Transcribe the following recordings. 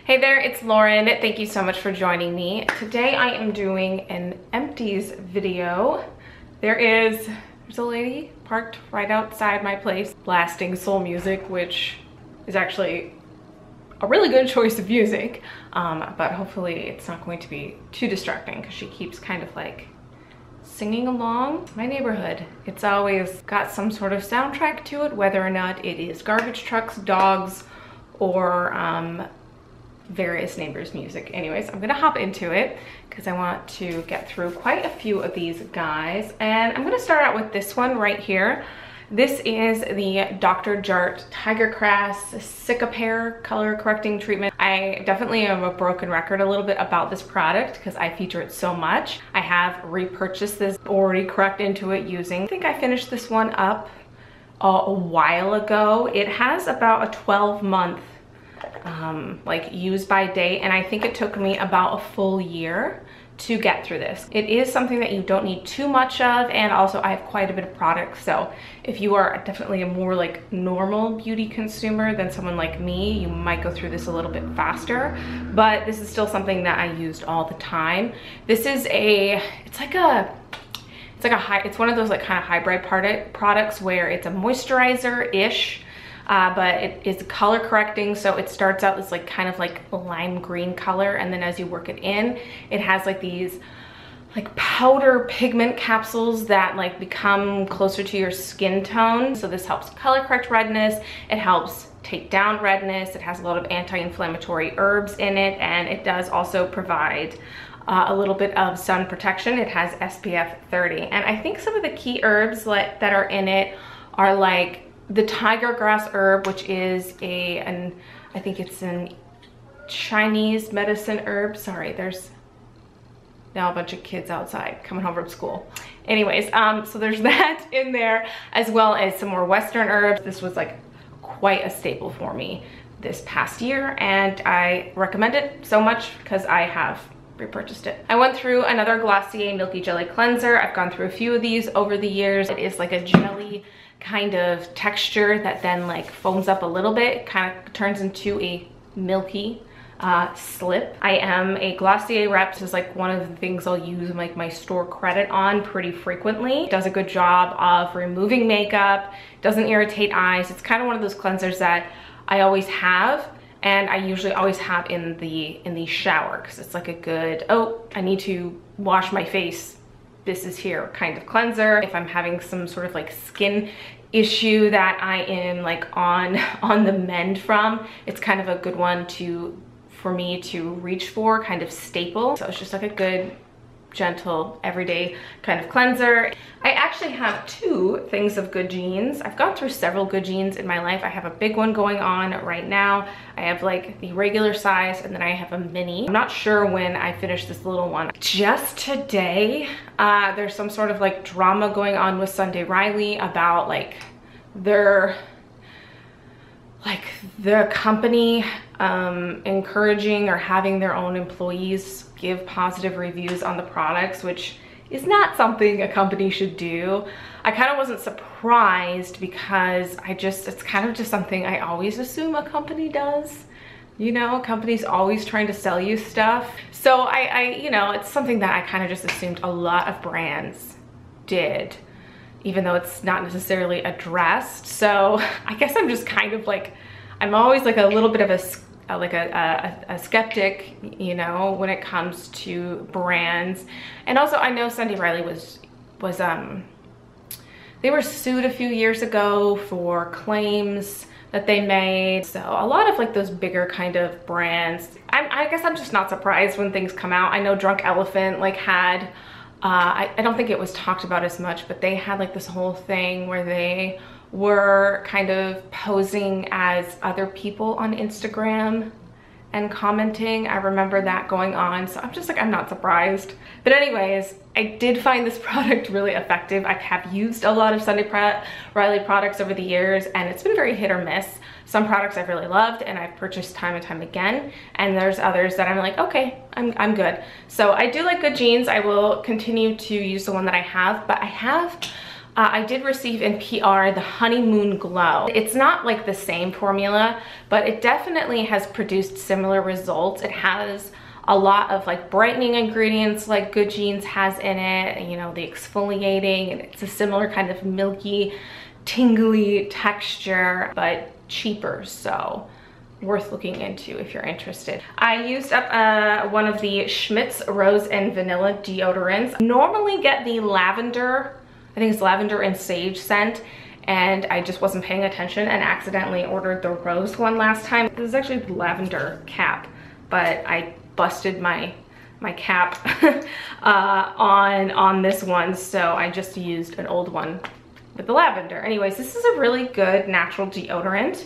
Hey there, it's Lauren. Thank you so much for joining me. Today I am doing an Empties video. There's a lady parked right outside my place blasting soul music, which is actually a really good choice of music, but hopefully it's not going to be too distracting because she keeps kind of like singing along. My neighborhood, it's always got some sort of soundtrack to it, whether or not it is garbage trucks, dogs, or various neighbors' music. Anyways, I'm gonna hop into it because I want to get through quite a few of these guys, and I'm gonna start out with this one right here. This is the Dr. Jart Tiger Grass Cicapair color correcting treatment. I definitely am a broken record a little bit about this product because I feature it so much. I have repurchased this, already cracked into it using, I think I finished this one up a while ago. It has about a 12-month like use by date, and I think it took me about a full year to get through this. It is something that you don't need too much of, and also I have quite a bit of product, so if you are definitely a more like normal beauty consumer than someone like me, you might go through this a little bit faster, but this is still something that I used all the time. This is it's one of those like kind of hybrid products where it's a moisturizer-ish, but it is color correcting, so it starts out as like kind of like a lime green color, and then as you work it in, it has like these like powder pigment capsules that like become closer to your skin tone. So this helps color correct redness, it helps take down redness, it has a lot of anti-inflammatory herbs in it, and it does also provide a little bit of sun protection. It has SPF 30, and I think some of the key herbs that are in it are like the tiger grass herb, which is I think it's an Chinese medicine herb. Sorry, there's now a bunch of kids outside coming home from school. Anyways, so there's that in there, as well as some more Western herbs. This was like quite a staple for me this past year, and I recommend it so much because I have repurchased it. I went through another Glossier Milky Jelly Cleanser. I've gone through a few of these over the years. It is like a jelly kind of texture that then like foams up a little bit. It kind of turns into a milky slip. I am a Glossier rep. This is like one of the things I'll use like my store credit on pretty frequently. It does a good job of removing makeup, doesn't irritate eyes. It's kind of one of those cleansers that I always have, and I usually always have in the shower because it's like a good, oh, I need to wash my face, this is here kind of cleanser. If I'm having some sort of like skin issue that I am like on the mend from, it's kind of a good one for me to reach for, kind of staple. So it's just like a good, gentle, everyday kind of cleanser. I actually have two things of Good Genes. I've gone through several Good Genes in my life. I have a big one going on right now. I have like the regular size, and then I have a mini. I'm not sure when I finish this little one. Just today, there's some sort of like drama going on with Sunday Riley about like the company encouraging or having their own employees give positive reviews on the products, which is not something a company should do. I kind of wasn't surprised because it's kind of just something I always assume a company does. You know, a company's always trying to sell you stuff. So you know, it's something that I kind of just assumed a lot of brands did, even though it's not necessarily addressed. So I guess I'm just kind of like, I'm always like a little bit of a skeptic, you know, when it comes to brands. And also I know Sunday Riley they were sued a few years ago for claims that they made. So a lot of like those bigger kind of brands, I guess I'm just not surprised when things come out. I know Drunk Elephant like had, I don't think it was talked about as much, but they had like this whole thing where they were kind of posing as other people on Instagram and commenting. I remember that going on, so I'm just like, I'm not surprised. But anyways, I did find this product really effective. I have used a lot of Sunday Riley products over the years, and it's been very hit or miss. Some products I've really loved and I've purchased time and time again, and there's others that I'm like, okay, I'm good. So I do like Good Genes. I will continue to use the one that I have, but I have I did receive in PR the Honeymoon Glow. It's not like the same formula, but it definitely has produced similar results. It has a lot of like brightening ingredients like Good Genes has in it, and, you know, the exfoliating, and it's a similar kind of milky, tingly texture, but cheaper, so worth looking into if you're interested. I used up one of the Schmidt's Rose and Vanilla deodorants. Normally get the lavender, I think it's lavender and sage scent, and I just wasn't paying attention and accidentally ordered the rose one last time. This is actually the lavender cap, but I busted my cap on this one, so I just used an old one with the lavender. Anyways, this is a really good natural deodorant.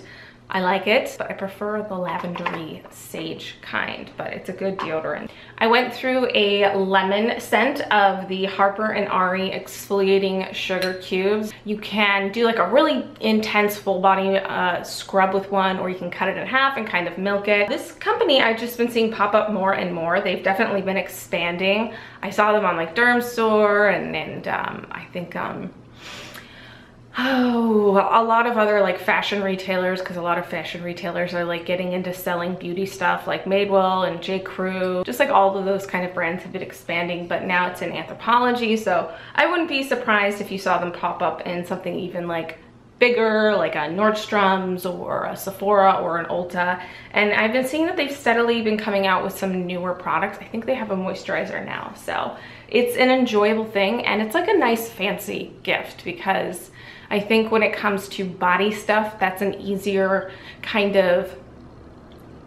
I like it, but I prefer the lavendery sage kind, but it's a good deodorant. I went through a lemon scent of the Harper and Ari exfoliating sugar cubes. You can do like a really intense full body scrub with one, or you can cut it in half and kind of milk it. This company I've just been seeing pop up more and more. They've definitely been expanding. I saw them on like Derm Store and I think a lot of other like fashion retailers, because a lot of fashion retailers are like getting into selling beauty stuff like Madewell and J. Crew. Just like all of those kind of brands have been expanding, but now it's in Anthropologie, so I wouldn't be surprised if you saw them pop up in something even like bigger, like a Nordstrom's or a Sephora or an Ulta. And I've been seeing that they've steadily been coming out with some newer products. I think they have a moisturizer now, so it's an enjoyable thing, and it's like a nice fancy gift, because I think when it comes to body stuff, that's an easier kind of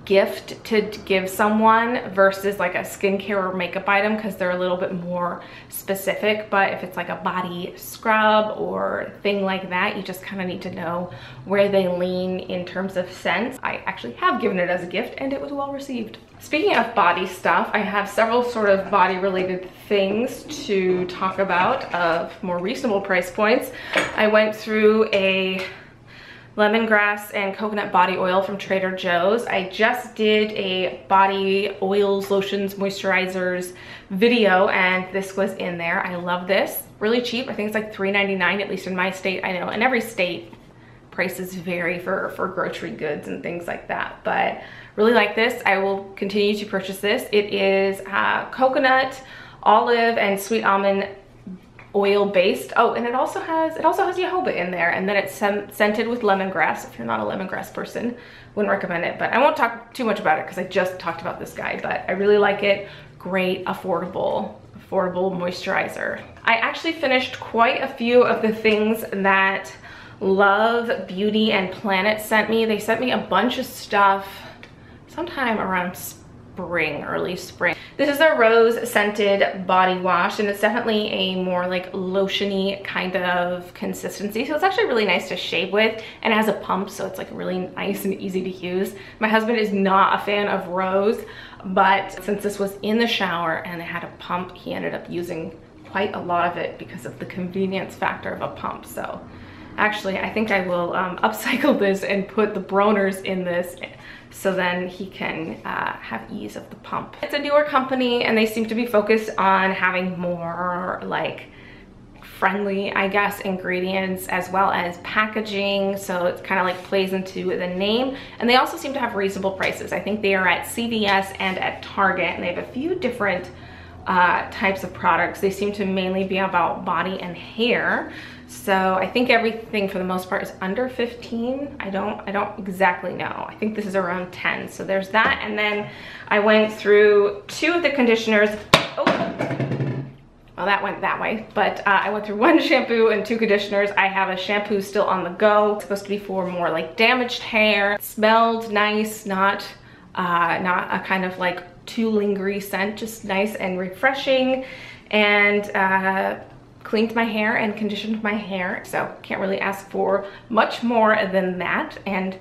gift to give someone versus like a skincare or makeup item, because they're a little bit more specific. But if it's like a body scrub or thing like that, you just kind of need to know where they lean in terms of scents. I actually have given it as a gift and it was well received. Speaking of body stuff, I have several sort of body related things to talk about of more reasonable price points. I went through a lemongrass and coconut body oil from Trader Joe's. I just did a body oils, lotions, moisturizers video, and this was in there. I love this. Really cheap. I think it's like $3.99, at least in my state. I know in every state prices vary for grocery goods and things like that, but really like this. I will continue to purchase this. It is coconut, olive, and sweet almond oil based. Oh, and it also has jojoba in there, and then it's scented with lemongrass. If you're not a lemongrass person, wouldn't recommend it, but I won't talk too much about it because I just talked about this guy, but I really like it. Great, affordable moisturizer. I actually finished quite a few of the things that Love Beauty and Planet sent me. They sent me a bunch of stuff sometime around spring, early spring. This is a rose scented body wash, and it's definitely a more like lotiony kind of consistency, so it's actually really nice to shave with, and it has a pump, so it's like really nice and easy to use. My husband is not a fan of rose, but since this was in the shower and it had a pump, he ended up using quite a lot of it because of the convenience factor of a pump. So actually I think I will upcycle this and put the Broners in this, so then he can have ease of the pump. It's a newer company, and they seem to be focused on having more like friendly, I guess, ingredients as well as packaging, so it kind of like plays into the name. And they also seem to have reasonable prices. I think they are at CVS and at Target, and they have a few different types of products. They seem to mainly be about body and hair, so I think everything for the most part is under 15. I don't exactly know. I think this is around 10, so there's that. And then I went through two of the conditioners. Oh, well, that went that way, but I went through one shampoo and two conditioners. I have a shampoo still on the go. It's supposed to be for more like damaged hair. It smelled nice, not a kind of like too lingerie scent, just nice and refreshing, and cleaned my hair and conditioned my hair, so can't really ask for much more than that. And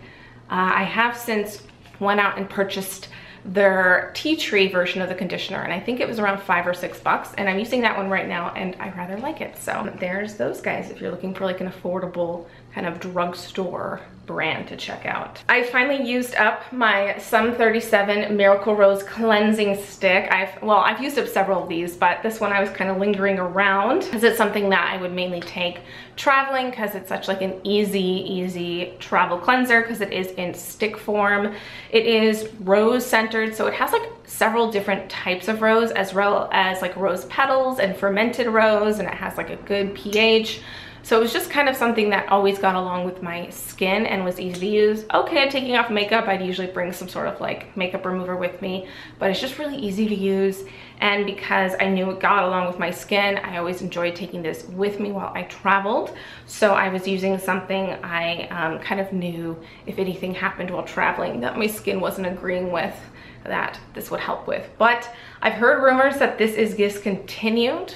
I have since went out and purchased their tea tree version of the conditioner, and I think it was around $5 or $6, and I'm using that one right now and I rather like it. So there's those guys if you're looking for like an affordable kind of drugstore brand to check out. I finally used up my Sun 37 Miracle Rose Cleansing Stick. I've used up several of these, but this one I was kind of lingering around because it's something that I would mainly take traveling because it's such like an easy travel cleanser because it is in stick form. It is rose centered, so it has like several different types of rose as well as like rose petals and fermented rose, and it has like a good pH. So it was just kind of something that always got along with my skin and was easy to use. Okay, taking off makeup, I'd usually bring some sort of like makeup remover with me, but it's just really easy to use. And because I knew it got along with my skin, I always enjoyed taking this with me while I traveled. So I was using something I kind of knew if anything happened while traveling that my skin wasn't agreeing with, that this would help with. But I've heard rumors that this is discontinued,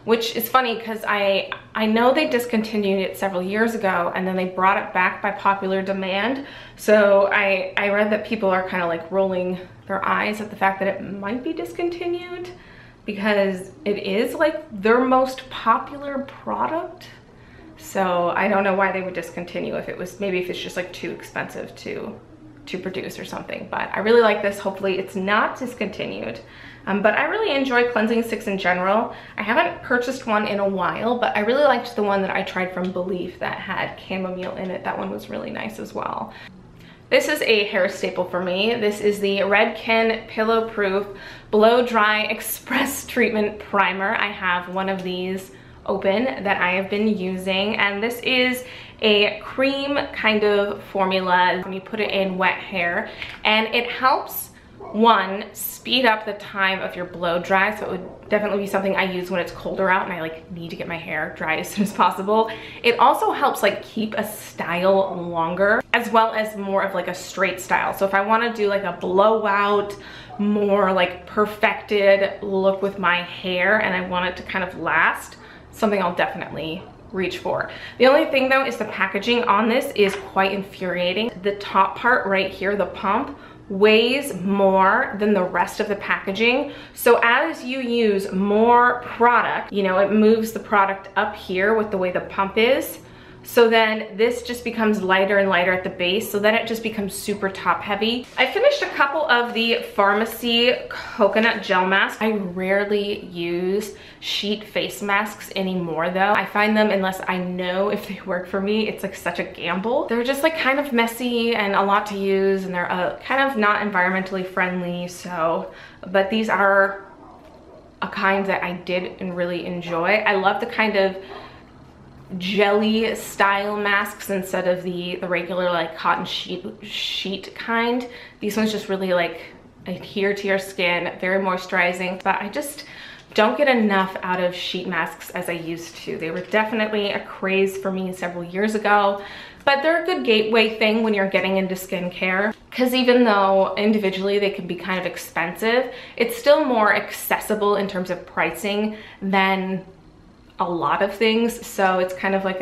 which is funny because I know they discontinued it several years ago and then they brought it back by popular demand. So I read that people are kind of like rolling their eyes at the fact that it might be discontinued because it is like their most popular product. So I don't know why they would discontinue if it was, maybe if it's just like too expensive to produce or something. But I really like this. Hopefully it's not discontinued. But I really enjoy cleansing sticks in general. I haven't purchased one in a while, but I really liked the one that I tried from Belief that had chamomile in it. That one was really nice as well. This is a hair staple for me. This is the Redken Pillow Proof Blow Dry Express Treatment Primer. I have one of these open that I have been using, and this is a cream kind of formula when you put it in wet hair, and it helps, one, speed up the time of your blow dry. So it would definitely be something I use when it's colder out and I like need to get my hair dry as soon as possible. It also helps like keep a style longer, as well as more of like a straight style. So if I want to do like a blowout, more like perfected look with my hair and I want it to kind of last, something I'll definitely reach for. The only thing though is the packaging on this is quite infuriating. The top part right here, the pump, weighs more than the rest of the packaging. So as you use more product, you know, it moves the product up here with the way the pump is. So then this just becomes lighter and lighter at the base, so then it just becomes super top heavy. I finished a couple of the Farmacy coconut gel masks. I rarely use sheet face masks anymore though. I find them, unless I know if they work for me, it's like such a gamble. They're just like kind of messy and a lot to use, and they're kind of not environmentally friendly. So, but these are a kind that I did and really enjoy. I love the kind of jelly style masks instead of the regular like cotton sheet kind. These ones just really like adhere to your skin, very moisturizing, but I just don't get enough out of sheet masks as I used to. They were definitely a craze for me several years ago, but they're a good gateway thing when you're getting into skincare, because even though individually they can be kind of expensive, it's still more accessible in terms of pricing than a lot of things. So it's kind of like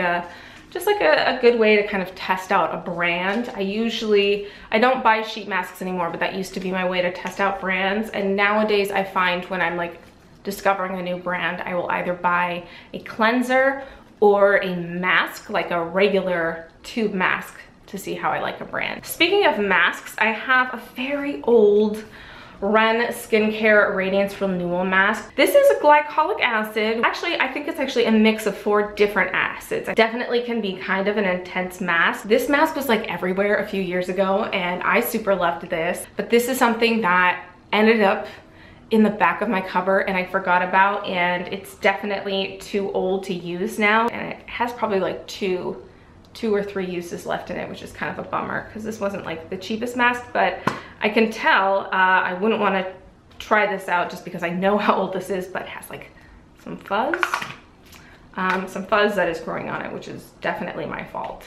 just like a good way to kind of test out a brand. I don't buy sheet masks anymore, but that used to be my way to test out brands. And nowadays I find when I'm like discovering a new brand, I will either buy a cleanser or a mask, like a regular tube mask, to see how I like a brand. Speaking of masks, I have a very old Ren Skincare Radiance Renewal Mask. This is a glycolic acid. Actually, I think it's actually a mix of 4 different acids. It definitely can be kind of an intense mask. This mask was like everywhere a few years ago and I super loved this, but this is something that ended up in the back of my cupboard and I forgot about, and it's definitely too old to use now, and it has probably like two or 3 uses left in it, which is kind of a bummer because this wasn't like the cheapest mask, but I can tell I wouldn't want to try this out just because I know how old this is, but it has like some fuzz that is growing on it, which is definitely my fault.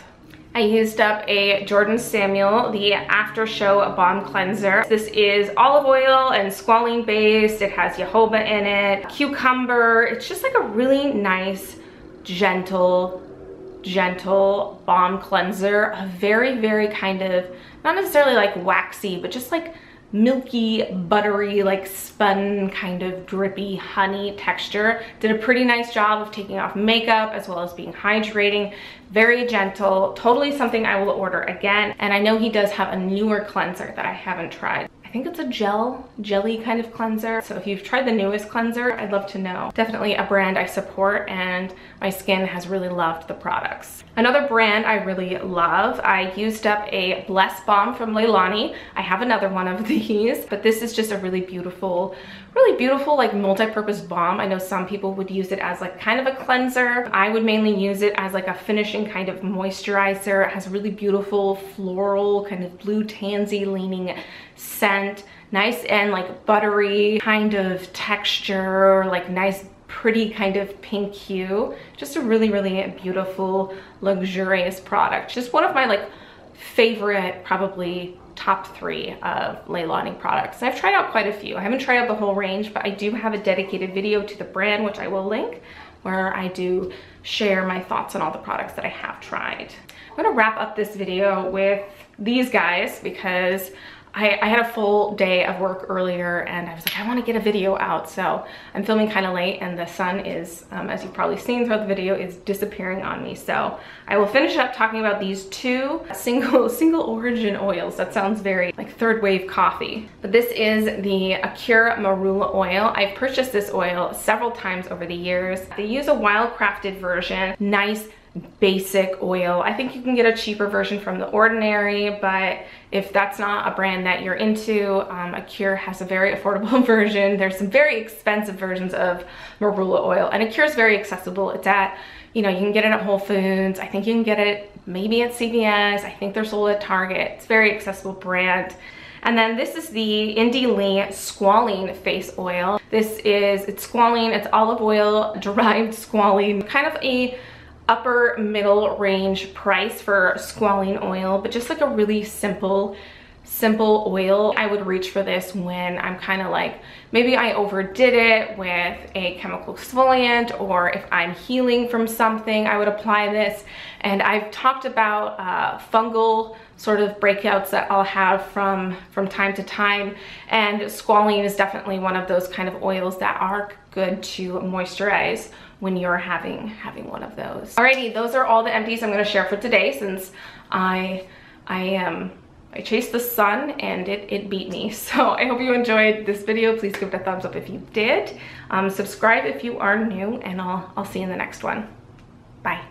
I used up a Jordan Samuel, the After Show Balm Cleanser. This is olive oil and squalene based. It has jojoba in it, cucumber. It's just like a really nice, gentle balm cleanser. A very, very kind of, not necessarily like waxy, but just like milky, buttery, like spun kind of drippy honey texture. Did a pretty nice job of taking off makeup as well as being hydrating. Very gentle, totally something I will order again. And I know he does have a newer cleanser that I haven't tried. I think it's a jelly kind of cleanser. So if you've tried the newest cleanser, I'd love to know. Definitely a brand I support, and my skin has really loved the products. Another brand I really love, I used up a Bless Balm from Leahlani. I have another one of these, but this is just a really beautiful like multi-purpose balm. I know some people would use it as like kind of a cleanser. I would mainly use it as like a finishing kind of moisturizer. It has a really beautiful floral kind of blue tansy leaning scent. Nice and like buttery kind of texture, like nice pretty kind of pink hue. Just a really beautiful, luxurious product. Just one of my like favorite, probably top 3 of Leahlani products. I've tried out quite a few. I haven't tried out the whole range, but I do have a dedicated video to the brand, which I will link, where I do share my thoughts on all the products that I have tried. I'm gonna wrap up this video with these guys because I had a full day of work earlier and I was like, I want to get a video out. So I'm filming kind of late and the sun is, as you've probably seen throughout the video, is disappearing on me. So I will finish up talking about these 2 single origin oils. That sounds very like third wave coffee. But this is the Acura Marula oil. I've purchased this oil several times over the years. They use a wild-crafted version, nice basic oil. I think you can get a cheaper version from The Ordinary, but if that's not a brand that you're into, Acura has a very affordable version. There's some very expensive versions of Marula oil, and Acura is very accessible. It's at, you know, you can get it at Whole Foods. I think you can get it maybe at CVS. I think they're sold at Target. It's a very accessible brand. And then this is the Indie Lee Squalene Face Oil. It's squalene, it's olive oil derived squalene, kind of a upper middle range price for squalene oil, but just like a really simple oil. I would reach for this when I'm kind of like, maybe I overdid it with a chemical exfoliant, or if I'm healing from something, I would apply this. And I've talked about fungal sort of breakouts that I'll have from time to time, and squalene is definitely one of those kind of oils that are good to moisturize when you're having one of those. Alrighty, those are all the empties I'm gonna share for today, since I chased the sun and it beat me. So I hope you enjoyed this video. Please give it a thumbs up if you did. Subscribe if you are new, and I'll see you in the next one. Bye.